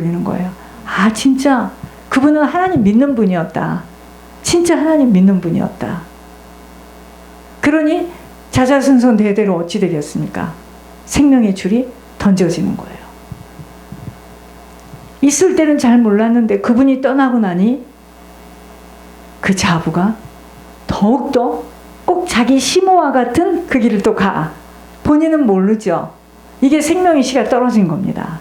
버리는 거예요. 아, 진짜 그분은 하나님 믿는 분이었다. 진짜 하나님 믿는 분이었다. 그러니 자자손손 대대로 어찌 되겠습니까? 생명의 줄이 던져지는 거예요. 있을 때는 잘 몰랐는데 그분이 떠나고 나니 그 자부가 더욱더 꼭 자기 시모와 같은 그 길을 또 가. 본인은 모르죠. 이게 생명의 씨가 떨어진 겁니다.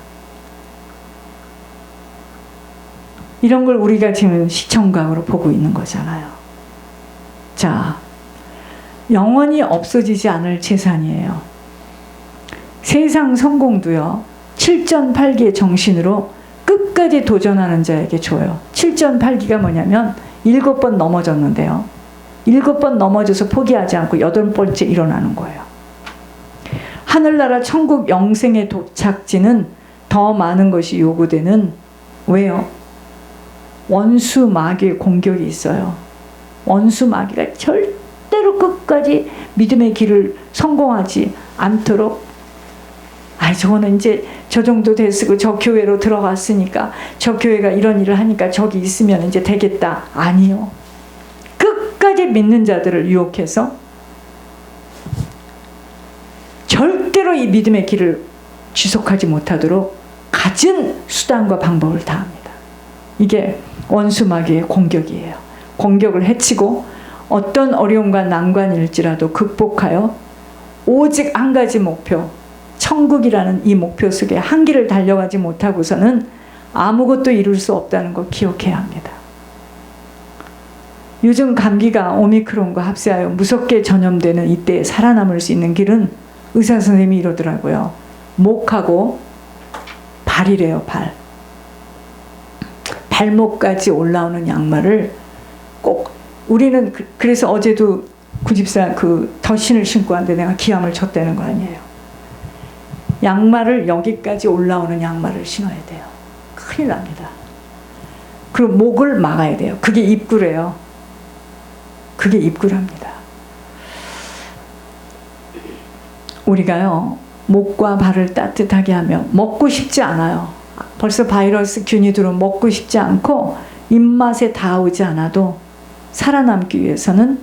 이런 걸 우리가 지금 시청각으로 보고 있는 거잖아요. 자, 영원히 없어지지 않을 재산이에요. 세상 성공도요, 7전팔기의 정신으로 끝까지 도전하는 자에게 줘요. 7전팔기가 뭐냐면 7번 넘어졌는데요, 7번 넘어져서 포기하지 않고 8번째 일어나는 거예요. 하늘나라 천국 영생의 도착지는 더 많은 것이 요구되는, 왜요? 원수 마귀의 공격이 있어요. 원수 마귀가 절대로 끝까지 믿음의 길을 성공하지 않도록, 아, 저거는 이제 저 정도 됐고 저 교회로 들어갔으니까 저 교회가 이런 일을 하니까 저기 있으면 이제 되겠다. 아니요. 끝까지 믿는 자들을 유혹해서 절대로 이 믿음의 길을 지속하지 못하도록 갖은 수단과 방법을 다합니다. 이게 원수 마귀의 공격이에요. 공격을 해치고 어떤 어려움과 난관일지라도 극복하여 오직 한 가지 목표, 천국이라는 이 목표 속에 한 길을 달려가지 못하고서는 아무것도 이룰 수 없다는 거 기억해야 합니다. 요즘 감기가 오미크론과 합세하여 무섭게 전염되는 이때에 살아남을 수 있는 길은 의사 선생님이 이러더라고요. 목하고 발이래요. 발. 발목까지 올라오는 양말을 꼭, 우리는 그래서 어제도 구집사 그 덧신을 신고 왔는데 내가 기함을 쳤다는 거 아니에요. 양말을 여기까지 올라오는 양말을 신어야 돼요. 큰일 납니다. 그리고 목을 막아야 돼요. 그게 입구래요. 그게 입구랍니다. 우리가요, 목과 발을 따뜻하게 하며 먹고 싶지 않아요. 벌써 바이러스 균이 들어오면 먹고 싶지 않고 입맛에 닿아오지 않아도 살아남기 위해서는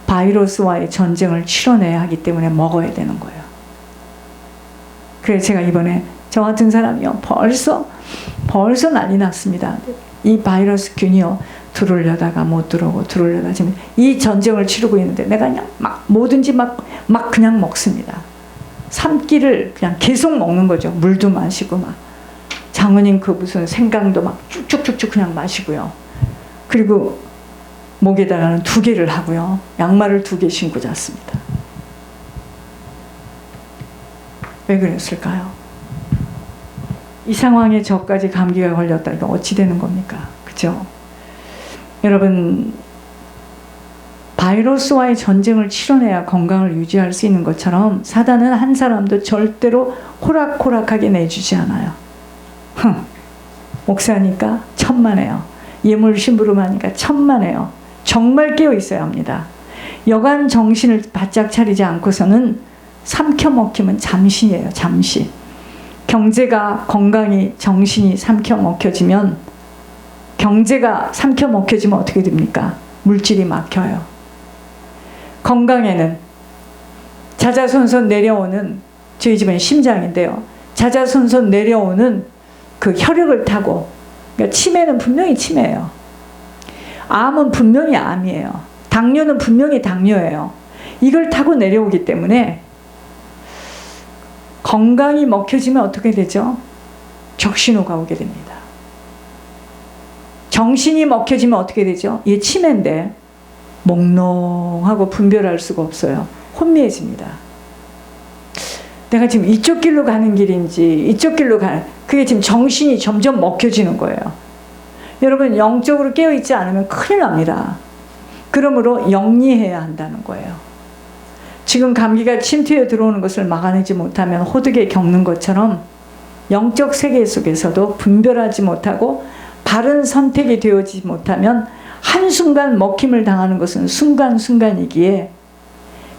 바이러스와의 전쟁을 치러내야 하기 때문에 먹어야 되는 거예요. 그래서 제가 이번에 저 같은 사람이요, 벌써 난리 났습니다. 이 바이러스 균이요, 들어오려다가 못 들어오고 들어오려다가 지금 이 전쟁을 치르고 있는데 내가 그냥 막 뭐든지 막 그냥 먹습니다. 3끼를 그냥 계속 먹는 거죠. 물도 마시고 막 장모님 그 무슨 생강도 막 쭉쭉쭉쭉 그냥 마시고요. 그리고 목에다가는 2개를 하고요. 양말을 2개 신고 잤습니다. 왜 그랬을까요? 이 상황에 저까지 감기가 걸렸다. 이거 어찌 되는 겁니까? 그죠? 여러분, 바이러스와의 전쟁을 치러내야 건강을 유지할 수 있는 것처럼 사단은 한 사람도 절대로 호락호락하게 내주지 않아요. 목사니까 천만에요. 예물 심부름하니까 천만에요. 정말 깨어 있어야 합니다. 여간 정신을 바짝 차리지 않고서는 삼켜먹히면 잠시예요. 잠시. 경제가, 건강이, 정신이 삼켜먹혀지면, 경제가 삼켜먹혀지면 어떻게 됩니까? 물질이 막혀요. 건강에는 자자손손 내려오는, 저희 집은 심장인데요, 자자손손 내려오는 그 혈액을 타고, 그러니까 치매는 분명히 치매예요. 암은 분명히 암이에요. 당뇨는 분명히 당뇨예요. 이걸 타고 내려오기 때문에 건강이 먹혀지면 어떻게 되죠? 적신호가 오게 됩니다. 정신이 먹혀지면 어떻게 되죠? 이게 치매인데 몽롱하고 분별할 수가 없어요. 혼미해집니다. 내가 지금 이쪽 길로 가는 길인지 이쪽 길로 그게 지금 정신이 점점 먹혀지는 거예요. 여러분, 영적으로 깨어있지 않으면 큰일 납니다. 그러므로 영리해야 한다는 거예요. 지금 감기가 침투에 들어오는 것을 막아내지 못하면 호득에 겪는 것처럼 영적 세계 속에서도 분별하지 못하고 바른 선택이 되어지지 못하면 한순간 먹힘을 당하는 것은 순간순간이기에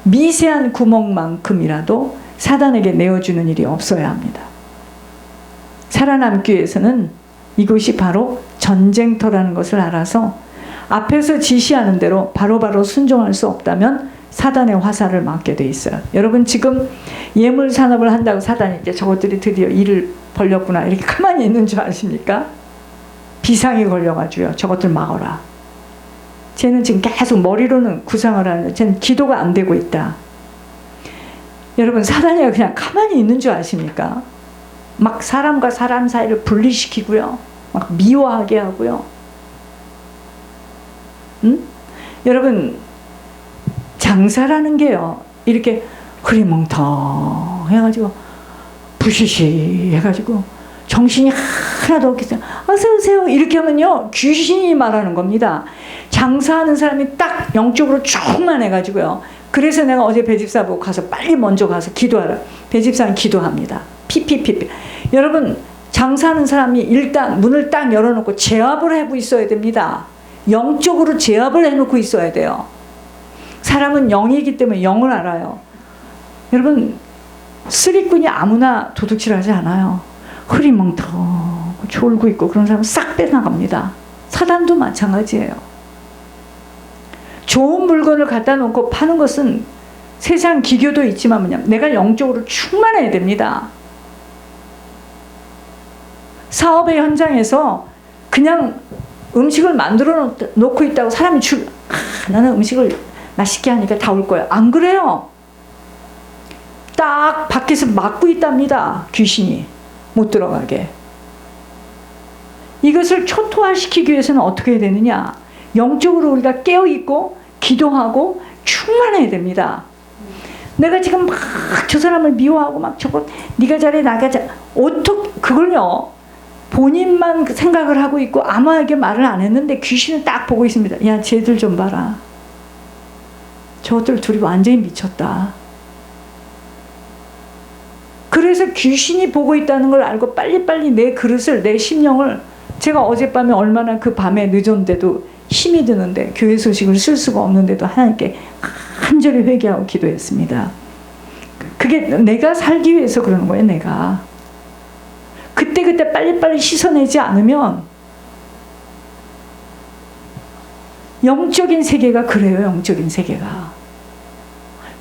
미세한 구멍만큼이라도 사단에게 내어주는 일이 없어야 합니다. 살아남기 위해서는 이곳이 바로 전쟁터라는 것을 알아서 앞에서 지시하는 대로 바로바로 순종할 수 없다면 사단의 화살을 맞게 돼 있어요. 여러분 지금 예물 산업을 한다고 사단이 이제 저것들이 드디어 일을 벌렸구나 이렇게 가만히 있는 줄 아십니까? 비상이 걸려가지고요. 저것들 막아라. 쟤는 지금 계속 머리로는 구상을 하는데 쟤는 기도가 안 되고 있다. 여러분 사단이 그냥 가만히 있는 줄 아십니까? 막 사람과 사람 사이를 분리시키고요. 막 미워하게 하고요. 여러분 장사라는 게요. 이렇게 흐리멍텅 해가지고 부시시 해가지고 정신이 하나도 없겠어요. 어서 오세요. 이렇게 하면요. 귀신이 말하는 겁니다. 장사하는 사람이 딱 영적으로 충만해가지고요. 그래서 내가 어제 배집사 보고 가서 빨리 먼저 가서 기도하라. 배집사는 기도합니다. 피피피피. 여러분 장사하는 사람이 일단 문을 딱 열어놓고 제압을 하고 있어야 됩니다. 영적으로 제압을 해놓고 있어야 돼요. 사람은 영이기 때문에 영을 알아요. 여러분 쓰리꾼이 아무나 도둑질하지 않아요. 흐리멍텅 졸고 있고 그런 사람은 싹 빼나갑니다. 사단도 마찬가지예요. 좋은 물건을 갖다 놓고 파는 것은 세상 기교도 있지만 뭐냐면 내가 영적으로 충만해야 됩니다. 사업의 현장에서 그냥 음식을 만들어 놓고 있다고 사람이 나는 음식을 맛있게 하니까 다 올 거예요. 안 그래요. 딱 밖에서 막고 있답니다. 귀신이 못 들어가게. 이것을 초토화시키기 위해서는 어떻게 해야 되느냐. 영적으로 우리가 깨어있고 기도하고 충만해야 됩니다. 내가 지금 막 저 사람을 미워하고 막 저거 네가 잘해 나가 잘 어떻게 그걸요. 본인만 생각을 하고 있고 아무에게 말을 안 했는데 귀신은 딱 보고 있습니다. 야 쟤들 좀 봐라. 저것들 둘이 완전히 미쳤다. 그래서 귀신이 보고 있다는 걸 알고 빨리빨리 내 그릇을 내 심령을 제가 어젯밤에 얼마나 그 밤에 늦었는데도 힘이 드는데 교회 소식을 쓸 수가 없는데도 하나님께 간절히 회개하고 기도했습니다. 그게 내가 살기 위해서 그러는 거예요. 내가 그때 빨리빨리 씻어내지 않으면 영적인 세계가 그래요. 영적인 세계가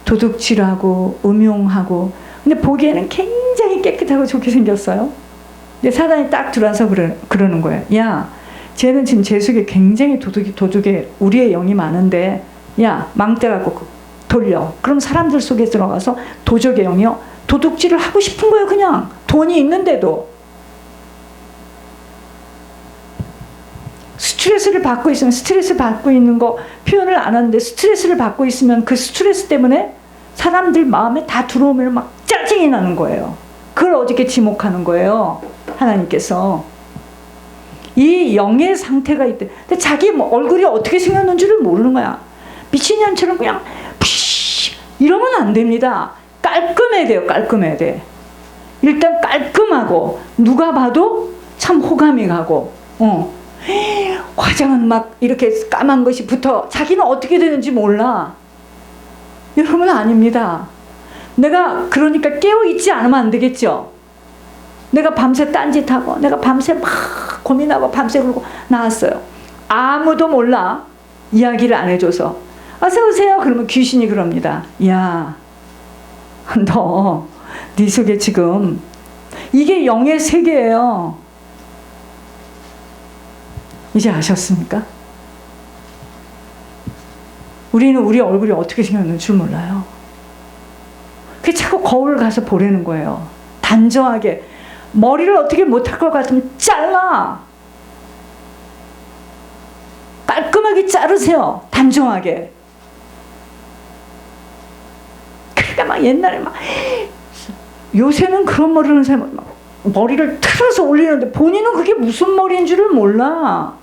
도둑질하고 음흉하고 근데 보기에는 굉장히 깨끗하고 좋게 생겼어요. 근데 사단이 딱 들어와서 그러는 거예요. 야 쟤는 지금 제 속에 굉장히 도둑에 우리의 영이 많은데 야 망대 갖고 돌려. 그럼 사람들 속에 들어가서 도적의 영이요. 도둑질을 하고 싶은 거예요. 그냥 돈이 있는데도. 스트레스를 받고 있으면 스트레스 받고 있는 거 표현을 안 하는데 스트레스를 받고 있으면 그 스트레스 때문에 사람들 마음에 다 들어오면 막 짜증이 나는 거예요. 그걸 어저께 지목하는 거예요. 하나님께서. 이 영의 상태가 있대. 근데 자기 얼굴이 어떻게 생겼는지를 모르는 거야. 미친년처럼 그냥 푸시 이러면 안 됩니다. 깔끔해야 돼요. 깔끔해야 돼. 일단 깔끔하고 누가 봐도 참 호감이 가고 화장은 막 이렇게 까만 것이 붙어 자기는 어떻게 되는지 몰라. 여러분 아닙니다. 내가 그러니까 깨어있지 않으면 안 되겠죠. 내가 밤새 딴짓하고 내가 밤새 막 고민하고 밤새 울고 나왔어요. 아무도 몰라. 이야기를 안 해줘서 어서 오세요 그러면 귀신이 그럽니다. 야 너 네 속에 지금 이게 영의 세계예요. 이제 아셨습니까? 우리는 우리 얼굴이 어떻게 생겼는 줄 몰라요. 그게 자꾸 거울 가서 보라는 거예요. 단정하게. 머리를 어떻게 못할 것 같으면 잘라. 깔끔하게 자르세요. 단정하게. 그러니까 막 옛날에 막 요새는 그런 머리를 사람 막 머리를 틀어서 올리는데 본인은 그게 무슨 머리인 줄을 몰라.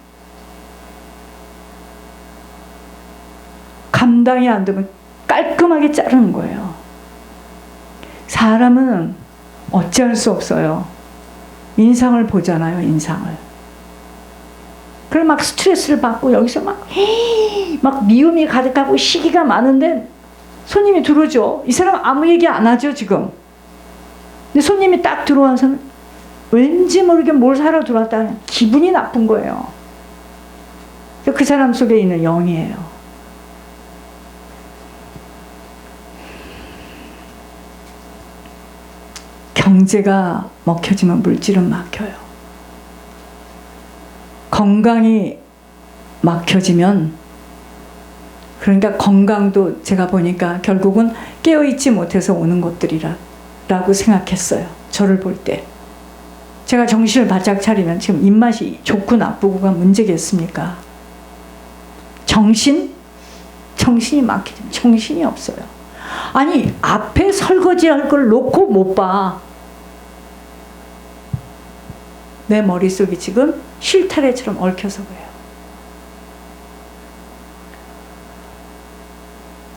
감당이 안 되면 깔끔하게 자르는 거예요. 사람은 어찌할 수 없어요. 인상을 보잖아요. 인상을. 그럼 막 스트레스를 받고 여기서 막 미움이 가득하고 시기가 많은데 손님이 들어오죠. 이 사람 아무 얘기 안 하죠 지금. 근데 손님이 딱 들어와서는 왠지 모르게 뭘 사러 들어왔다 기분이 나쁜 거예요. 그 사람 속에 있는 영이에요. 경제가 먹혀지면 물질은 막혀요. 건강이 막혀지면, 그러니까 건강도 제가 보니까 결국은 깨어있지 못해서 오는 것들이라고 생각했어요. 저를 볼 때. 제가 정신을 바짝 차리면 지금 입맛이 좋고 나쁘고가 문제겠습니까? 정신이 막히면 정신이 없어요. 아니, 앞에 설거지할 걸 놓고 못 봐. 내 머릿속이 지금 실타래처럼 얽혀서 그래요.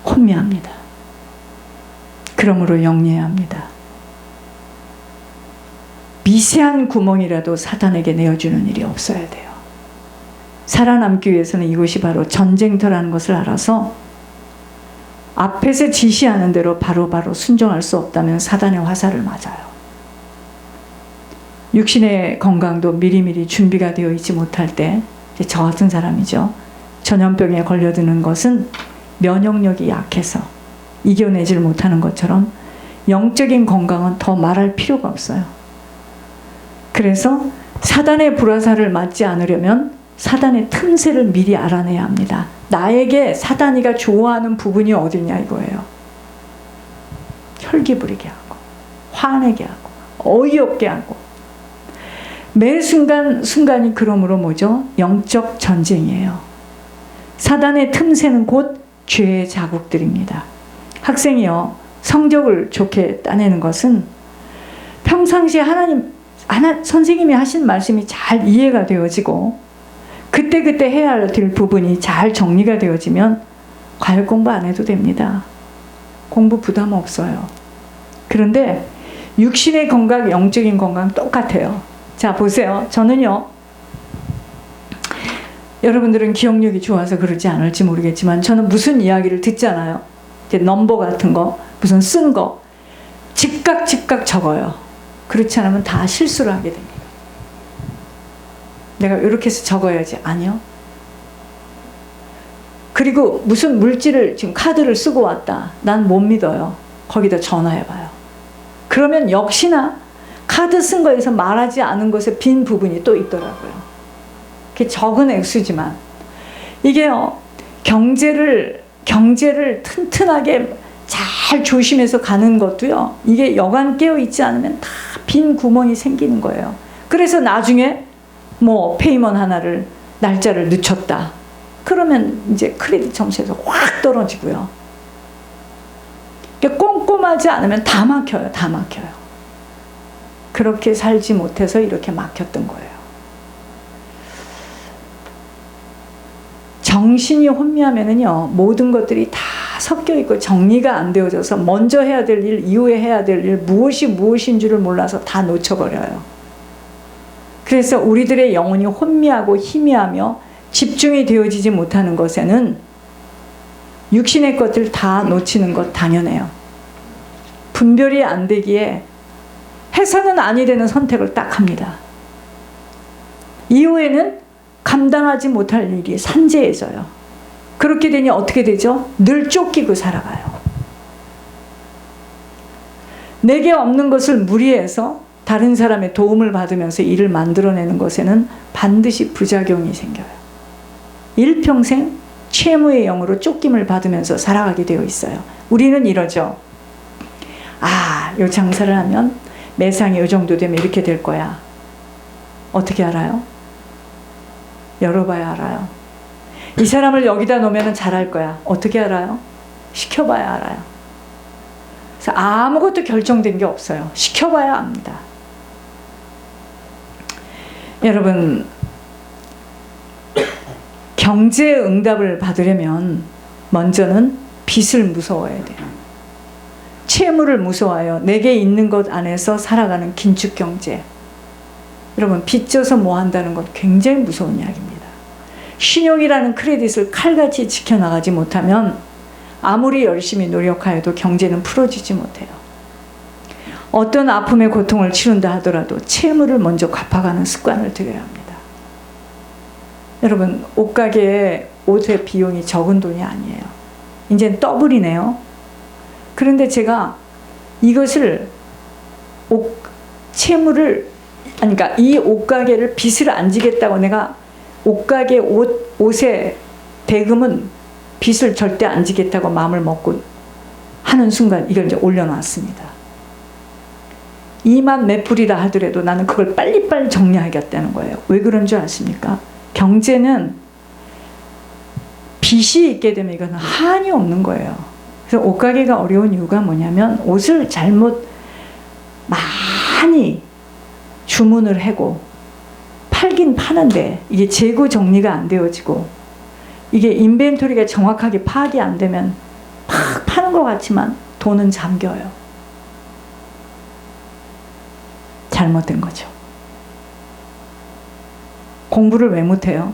혼미합니다. 그러므로 영리해야 합니다. 미세한 구멍이라도 사단에게 내어주는 일이 없어야 돼요. 살아남기 위해서는 이곳이 바로 전쟁터라는 것을 알아서 앞에서 지시하는 대로 바로바로 순종할 수 없다면 사단의 화살을 맞아요. 육신의 건강도 미리미리 준비가 되어 있지 못할 때, 저 같은 사람이죠. 전염병에 걸려드는 것은 면역력이 약해서 이겨내질 못하는 것처럼 영적인 건강은 더 말할 필요가 없어요. 그래서 사단의 불화살을 맞지 않으려면 사단의 틈새를 미리 알아내야 합니다. 나에게 사단이가 좋아하는 부분이 어디냐 이거예요. 혈기 부리게 하고, 화내게 하고, 어이없게 하고. 매 순간이 그러므로 뭐죠? 영적 전쟁이에요. 사단의 틈새는 곧 죄의 자국들입니다. 학생이요, 성적을 좋게 따내는 것은 평상시에 선생님이 하신 말씀이 잘 이해가 되어지고 그때그때 해야 될 부분이 잘 정리가 되어지면 과외 공부 안 해도 됩니다. 공부 부담 없어요. 그런데 육신의 건강, 영적인 건강 똑같아요. 자, 보세요. 저는요, 여러분들은 기억력이 좋아서 그러지 않을지 모르겠지만 저는 무슨 이야기를 듣잖아요. 이제 넘버 같은 거, 무슨 쓴 거 즉각 적어요. 그렇지 않으면 다 실수를 하게 됩니다. 내가 이렇게 해서 적어야지. 아니요. 그리고 무슨 물질을, 지금 카드를 쓰고 왔다. 난 못 믿어요. 거기다 전화해봐요. 그러면 역시나 카드 쓴 거에서 말하지 않은 것에 빈 부분이 또 있더라고요. 그게 적은 액수지만 이게요, 경제를 튼튼하게 잘 조심해서 가는 것도요, 이게 여간 깨어 있지 않으면 다 빈 구멍이 생기는 거예요. 그래서 나중에 뭐 페이먼 하나를 날짜를 늦췄다. 그러면 이제 크레딧 점수에서 확 떨어지고요. 꼼꼼하지 않으면 다 막혀요. 다 막혀요. 그렇게 살지 못해서 이렇게 막혔던 거예요. 정신이 혼미하면은요, 모든 것들이 다 섞여 있고 정리가 안 되어져서 먼저 해야 될 일, 이후에 해야 될 일, 무엇이 무엇인 줄을 몰라서 다 놓쳐버려요. 그래서 우리들의 영혼이 혼미하고 희미하며 집중이 되어지지 못하는 것에는 육신의 것들 다 놓치는 것 당연해요. 분별이 안 되기에 해서는 아니 되는 선택을 딱 합니다. 이후에는 감당하지 못할 일이 산재해져요. 그렇게 되니 어떻게 되죠? 늘 쫓기고 살아가요. 내게 없는 것을 무리해서 다른 사람의 도움을 받으면서 일을 만들어내는 것에는 반드시 부작용이 생겨요. 일평생 채무의 영으로 쫓김을 받으면서 살아가게 되어 있어요. 우리는 이러죠. 아, 요 장사를 하면 매상이 요 정도 되면 이렇게 될 거야. 어떻게 알아요? 열어봐야 알아요. 이 사람을 여기다 놓으면 잘할 거야. 어떻게 알아요? 시켜봐야 알아요. 그래서 아무것도 결정된 게 없어요. 시켜봐야 압니다. 여러분, 경제의 응답을 받으려면 먼저는 빚을 무서워해야 돼요. 채무를 무서워해요. 내게 있는 것 안에서 살아가는 긴축 경제. 여러분, 빚져서 뭐 한다는 것 굉장히 무서운 이야기입니다. 신용이라는 크레딧을 칼같이 지켜나가지 못하면 아무리 열심히 노력하여도 경제는 풀어지지 못해요. 어떤 아픔의 고통을 치른다 하더라도 채무를 먼저 갚아가는 습관을 들여야 합니다. 여러분, 옷가게에 옷의 비용이 적은 돈이 아니에요. 이제는 더블이네요. 그런데 제가 이것을 채무를, 아니, 그러니까 이 옷가게를 빚을 안 지겠다고 내가 옷가게 옷의 대금은 빚을 절대 안 지겠다고 마음을 먹고 하는 순간 이걸 이제 올려놨습니다. 2만 몇 불이라 하더라도 나는 그걸 빨리빨리 정리하겠다는 거예요. 왜 그런 줄 아십니까? 경제는 빚이 있게 되면 이건 한이 없는 거예요. 그래서 옷가게가 어려운 이유가 뭐냐면 옷을 잘못 많이 주문을 하고 팔긴 파는데 이게 재고 정리가 안 되어지고 이게 인벤토리가 정확하게 파악이 안 되면 막 파는 것 같지만 돈은 잠겨요. 잘못된 거죠. 공부를 왜 못해요?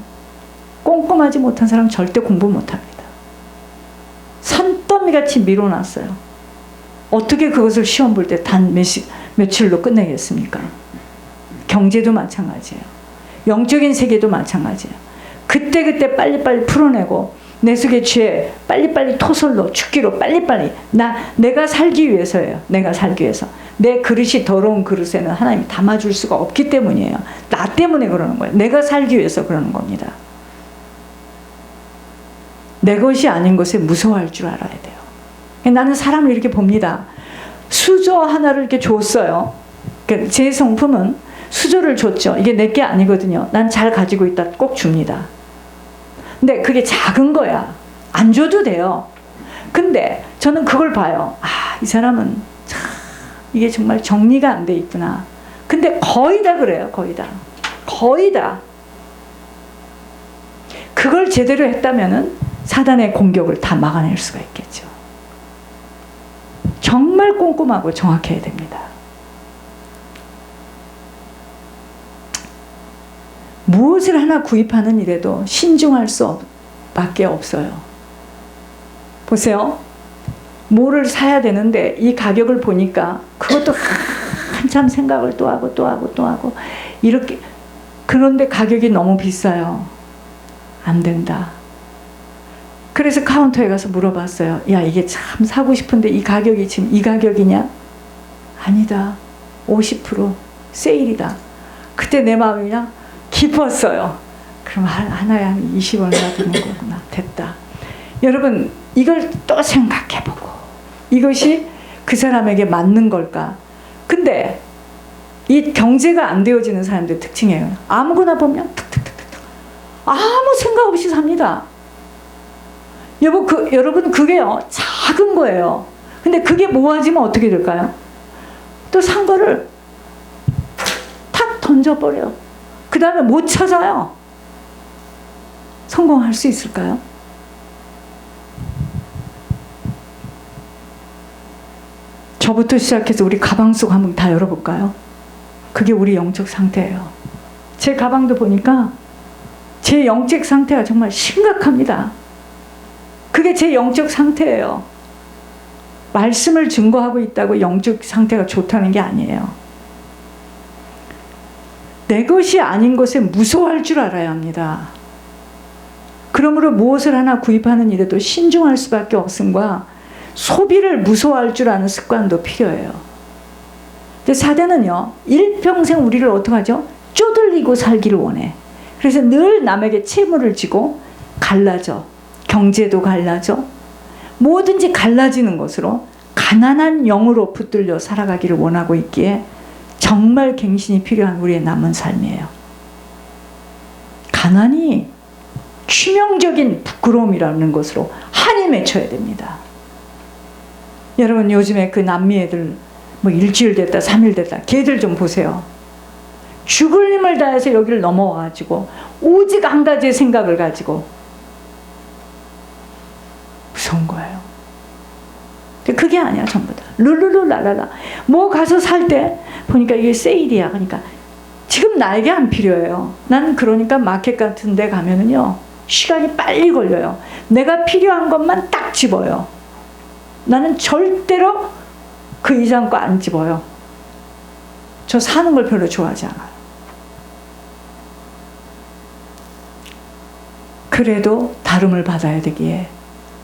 꼼꼼하지 못한 사람 절대 공부 못합니다. 산더미같이 밀어놨어요. 어떻게 그것을 시험 볼 때 단 며칠로 끝내겠습니까? 경제도 마찬가지예요. 영적인 세계도 마찬가지예요. 그때그때 빨리빨리 풀어내고 내 속의 죄 빨리빨리 토설로 죽기로 빨리빨리 내가 살기 위해서예요. 내가 살기 위해서. 내 그릇이 더러운 그릇에는 하나님이 담아줄 수가 없기 때문이에요. 나 때문에 그러는 거예요. 내가 살기 위해서 그러는 겁니다. 내 것이 아닌 것에 무서워할 줄 알아야 돼요. 나는 사람을 이렇게 봅니다. 수저 하나를 이렇게 줬어요. 제 성품은 수저를 줬죠. 이게 내 게 아니거든요. 난 잘 가지고 있다 꼭 줍니다. 근데 그게 작은 거야. 안 줘도 돼요. 근데 저는 그걸 봐요. 이 사람은 참 이게 정말 정리가 안 돼 있구나. 근데 거의 다 그래요. 거의 다. 거의 다. 그걸 제대로 했다면은 사단의 공격을 다 막아낼 수가 있겠죠. 정말 꼼꼼하고 정확해야 됩니다. 무엇을 하나 구입하는 일에도 신중할 수밖에 없어요. 보세요. 뭐를 사야 되는데 이 가격을 보니까 그것도 한참 생각을 또 하고 이렇게, 그런데 가격이 너무 비싸요. 안 된다. 그래서 카운터에 가서 물어봤어요. 야, 이게 참 사고 싶은데 이 가격이 지금 이 가격이냐? 아니다. 50% 세일이다. 그때 내 마음이 그냥 기뻤어요. 그럼 하나에 한 20원이나 드는 거구나. 됐다. 여러분, 이걸 또 생각해보고 이것이 그 사람에게 맞는 걸까? 근데 이 경제가 안 되어지는 사람들의 특징이에요. 아무거나 보면 툭툭툭툭 아무 생각 없이 삽니다. 여러분 그게요 작은 거예요. 근데 그게 모아지면 어떻게 될까요? 또 산 거를 탁 던져버려. 그 다음에 못 찾아요. 성공할 수 있을까요? 저부터 시작해서 우리 가방 속 한번 다 열어볼까요? 그게 우리 영적 상태예요. 제 가방도 보니까 제 영적 상태가 정말 심각합니다. 그게 제 영적 상태예요. 말씀을 증거하고 있다고 영적 상태가 좋다는 게 아니에요. 내 것이 아닌 것에 무서워할 줄 알아야 합니다. 그러므로 무엇을 하나 구입하는 일에도 신중할 수밖에 없음과 소비를 무서워할 줄 아는 습관도 필요해요. 근데 사단은요, 일평생 우리를 어떻게 하죠? 쪼들리고 살기를 원해. 그래서 늘 남에게 채무를 지고 갈라져. 경제도 갈라져. 뭐든지 갈라지는 것으로 가난한 영으로 붙들려 살아가기를 원하고 있기에 정말 갱신이 필요한 우리의 남은 삶이에요. 가난이 치명적인 부끄러움이라는 것으로 한이 맺혀야 됩니다. 여러분, 요즘에 그 남미 애들 뭐 일주일 됐다 3일 됐다 걔들 좀 보세요. 죽을 힘을 다해서 여기를 넘어와가지고 오직 한 가지의 생각을 가지고 무서운 거예요. 그게 아니야. 전부 다 룰루루랄랄라. 뭐 가서 살 때 보니까 이게 세일이야. 그러니까 지금 나에게 안 필요해요. 난 그러니까 마켓 같은 데 가면은요 시간이 빨리 걸려요. 내가 필요한 것만 딱 집어요. 나는 절대로 그 이상 거 안 집어요. 저 사는 걸 별로 좋아하지 않아요. 그래도 다름을 받아야 되기에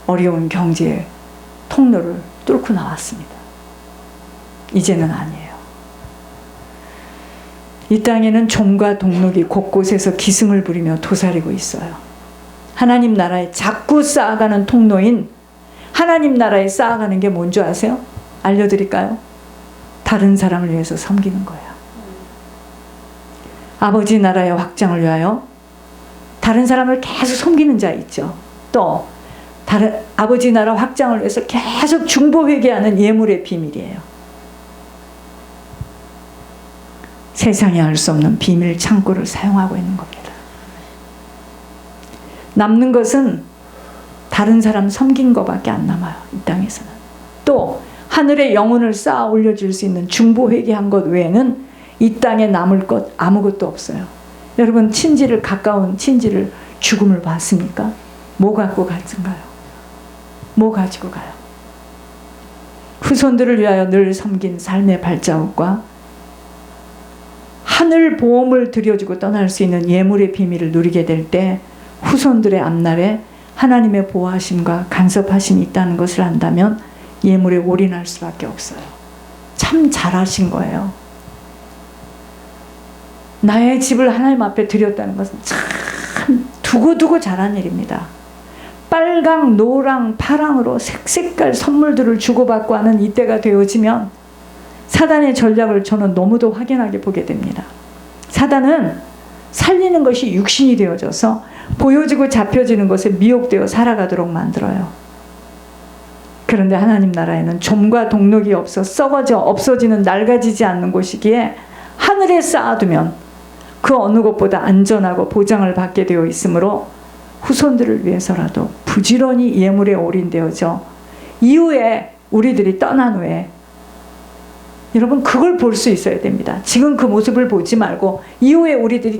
어려운 경제의 통로를 뚫고 나왔습니다. 이제는 아니에요. 이 땅에는 좀과 동록이 곳곳에서 기승을 부리며 도사리고 있어요. 하나님 나라에 자꾸 쌓아가는 통로인 하나님 나라에 쌓아가는 게 뭔지 아세요? 알려드릴까요? 다른 사람을 위해서 섬기는 거예요. 아버지 나라의 확장을 위하여 다른 사람을 계속 섬기는 자 있죠. 또 다른 아버지 나라 확장을 위해서 계속 중보회개하는 예물의 비밀이에요. 세상에 알 수 없는 비밀 창고를 사용하고 있는 겁니다. 남는 것은 다른 사람 섬긴 것밖에 안 남아요. 이 땅에서는. 또 하늘의 영혼을 쌓아 올려줄 수 있는 중보회개한 것 외에는 이 땅에 남을 것 아무것도 없어요. 여러분 친지를 가까운 친지를 죽음을 봤습니까? 뭐 갖고 갔은가요? 뭐 가지고 가요? 후손들을 위하여 늘 섬긴 삶의 발자국과 하늘 보험을 들여주고 떠날 수 있는 예물의 비밀을 누리게 될 때 후손들의 앞날에 하나님의 보호하심과 간섭하심이 있다는 것을 안다면 예물에 올인할 수밖에 없어요. 참 잘하신 거예요. 나의 집을 하나님 앞에 드렸다는 것은 참 두고두고 잘한 일입니다. 빨강, 노랑, 파랑으로 색색깔 선물들을 주고받고 하는 이때가 되어지면 사단의 전략을 저는 너무도 확연하게 보게 됩니다. 사단은 살리는 것이 육신이 되어져서 보여지고 잡혀지는 것에 미혹되어 살아가도록 만들어요. 그런데 하나님 나라에는 좀과 동록이 없어 썩어져 없어지는 낡아지지 않는 곳이기에 하늘에 쌓아두면 그 어느 것보다 안전하고 보장을 받게 되어 있으므로 후손들을 위해서라도 부지런히 예물에 올인되어져 이후에 우리들이 떠난 후에 여러분 그걸 볼 수 있어야 됩니다. 지금 그 모습을 보지 말고 이후에 우리들이